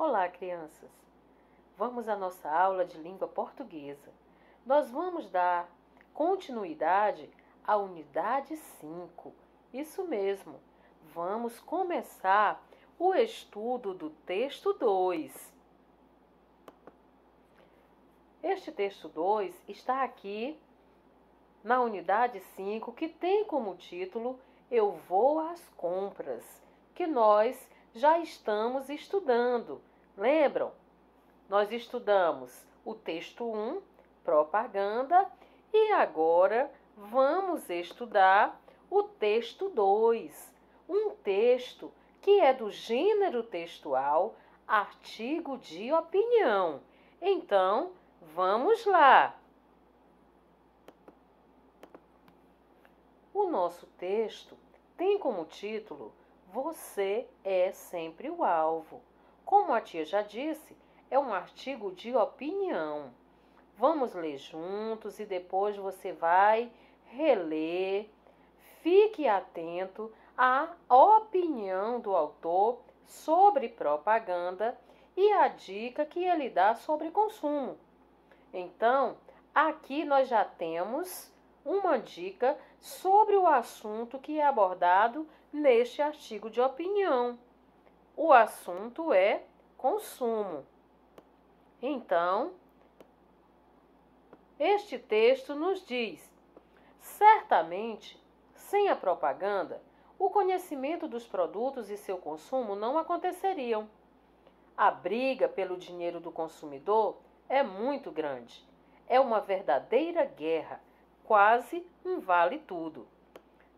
Olá, crianças! Vamos à nossa aula de língua portuguesa. Nós vamos dar continuidade à unidade 5. Isso mesmo, vamos começar o estudo do texto 2. Este texto 2 está aqui na unidade 5, que tem como título Eu Vou às Compras, que nós já estamos estudando. Lembram? Nós estudamos o texto 1, propaganda, e agora vamos estudar o texto 2, um texto que é do gênero textual artigo de opinião. Então, vamos lá! O nosso texto tem como título Você é sempre o alvo. Como a tia já disse, é um artigo de opinião. Vamos ler juntos e depois você vai reler. Fique atento à opinião do autor sobre propaganda e a dica que ele dá sobre consumo. Então, aqui nós já temos uma dica sobre o assunto que é abordado neste artigo de opinião. O assunto é consumo. Então, este texto nos diz: certamente, sem a propaganda, o conhecimento dos produtos e seu consumo não aconteceriam. A briga pelo dinheiro do consumidor é muito grande. É uma verdadeira guerra, quase um vale-tudo.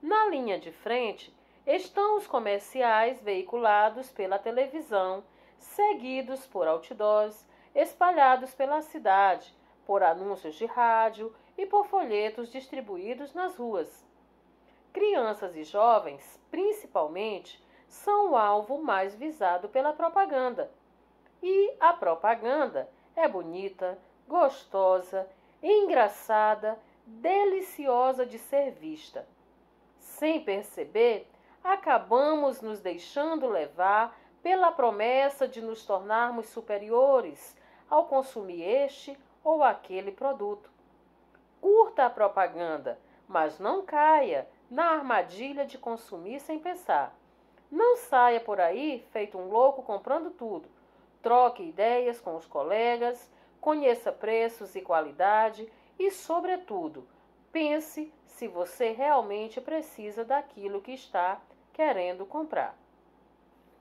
Na linha de frente estão os comerciais veiculados pela televisão, seguidos por outdoors espalhados pela cidade, por anúncios de rádio e por folhetos distribuídos nas ruas. Crianças e jovens, principalmente, são o alvo mais visado pela propaganda. E a propaganda é bonita, gostosa, engraçada, deliciosa de ser vista. Sem perceber, acabamos nos deixando levar pela promessa de nos tornarmos superiores ao consumir este ou aquele produto. Curta a propaganda, mas não caia na armadilha de consumir sem pensar. Não saia por aí feito um louco comprando tudo. Troque ideias com os colegas, conheça preços e qualidade e, sobretudo, pense se você realmente precisa daquilo que está querendo comprar.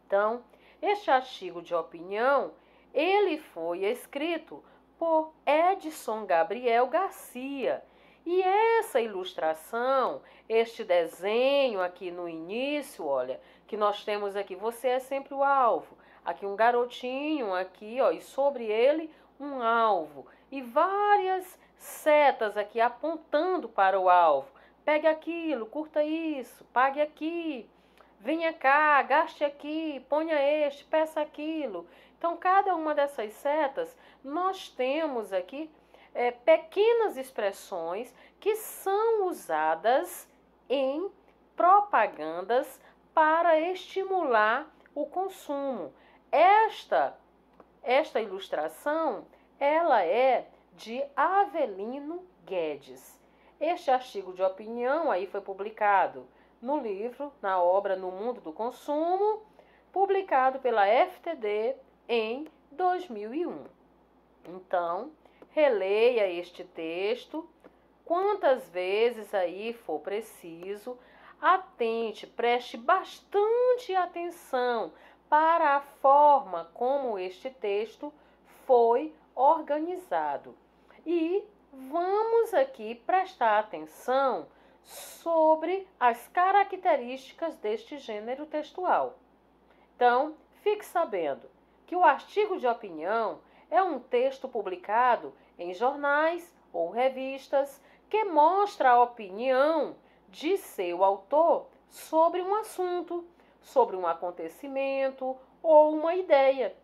Então, este artigo de opinião, ele foi escrito por Edson Gabriel Garcia. E essa ilustração, este desenho aqui no início, olha, que nós temos aqui, você é sempre o alvo. Aqui um garotinho, aqui, ó, e sobre ele um alvo. E várias setas aqui apontando para o alvo. Pegue aquilo, curta isso, pague aqui, venha cá, gaste aqui, ponha este, peça aquilo. Então, cada uma dessas setas, nós temos aqui pequenas expressões que são usadas em propagandas para estimular o consumo. Esta ilustração, ela é de Avelino Guedes. Este artigo de opinião aí foi publicado no livro, na obra No Mundo do Consumo, publicado pela FTD em 2001. Então, releia este texto quantas vezes aí for preciso. Atente, preste bastante atenção para a forma como este texto foi organizado. E vamos aqui prestar atenção sobre as características deste gênero textual. Então, fique sabendo que o artigo de opinião é um texto publicado em jornais ou revistas que mostra a opinião de seu autor sobre um assunto, sobre um acontecimento ou uma ideia.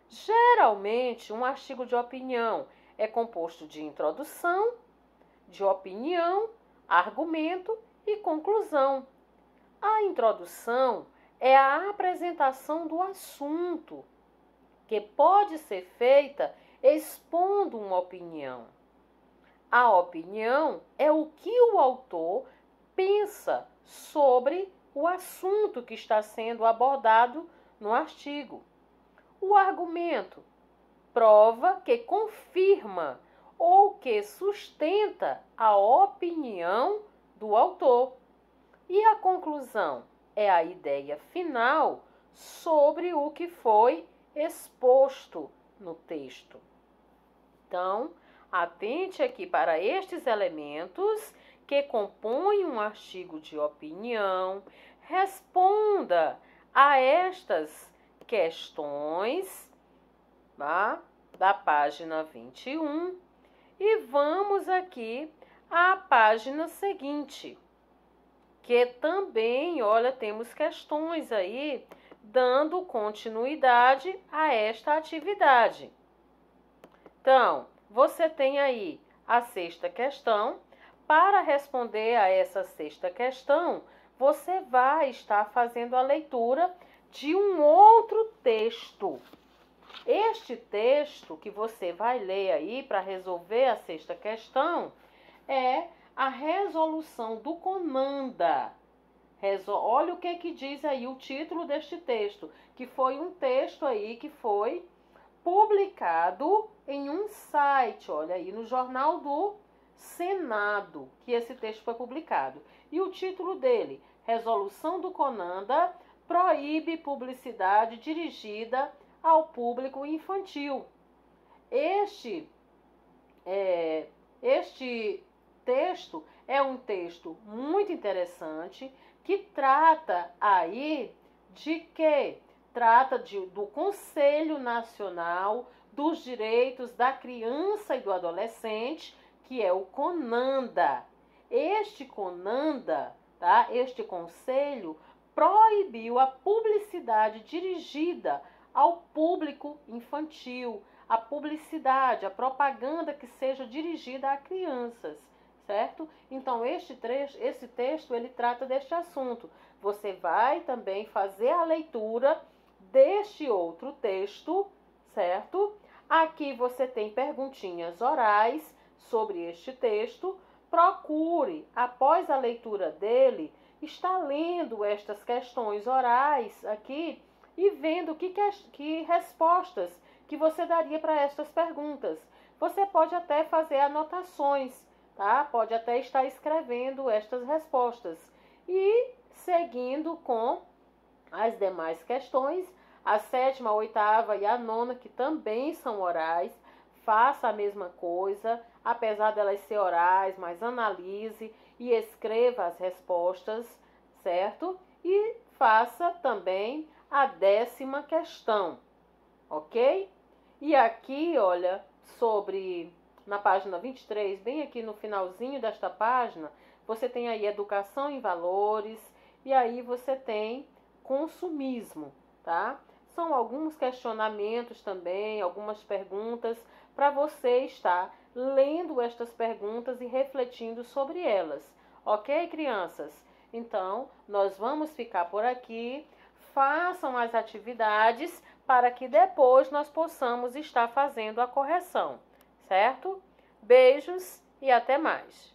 Geralmente, um artigo de opinião é composto de introdução, de opinião, argumento e conclusão. A introdução é a apresentação do assunto, que pode ser feita expondo uma opinião. A opinião é o que o autor pensa sobre o assunto que está sendo abordado no artigo. O argumento, prova que confirma ou que sustenta a opinião do autor. E a conclusão é a ideia final sobre o que foi exposto no texto. Então, atente aqui para estes elementos que compõem um artigo de opinião, responda a estas questões, tá? Da página 21 e vamos aqui à página seguinte, que também, olha, temos questões aí dando continuidade a esta atividade. Então, você tem aí a sexta questão. Para responder a essa sexta questão, você vai estar fazendo a leitura de um outro texto. Este texto que você vai ler aí para resolver a sexta questão é a resolução do Conanda. Olha o que diz aí o título deste texto, que foi um texto aí que foi publicado em um site, olha aí, no Jornal do Senado, que esse texto foi publicado. E o título dele, Resolução do Conanda proíbe publicidade dirigida ao público infantil. Este texto é um texto muito interessante que trata aí de quê? Trata do Conselho Nacional dos Direitos da Criança e do Adolescente, que é o Conanda. Este Conanda, tá? Este conselho proibiu a publicidade dirigida ao público infantil, a publicidade, a propaganda que seja dirigida a crianças, certo? Então, esse texto, ele trata deste assunto. Você vai também fazer a leitura deste outro texto, certo? Aqui você tem perguntinhas orais sobre este texto. Procure, após a leitura dele, estar lendo estas questões orais aqui e vendo que respostas que você daria para estas perguntas. Você pode até fazer anotações, tá? Pode até estar escrevendo estas respostas. E seguindo com as demais questões, a sétima, a oitava e a nona, que também são orais, faça a mesma coisa, apesar delas ser orais, mas analise e escreva as respostas, certo? E faça também a 10ª questão, ok? E aqui, olha, na página 23, bem aqui no finalzinho desta página, você tem aí educação em valores e aí você tem consumismo, tá? São alguns questionamentos também, algumas perguntas para você estar lendo estas perguntas e refletindo sobre elas. Ok, crianças? Então, nós vamos ficar por aqui. Façam as atividades para que depois nós possamos estar fazendo a correção, certo? Beijos e até mais!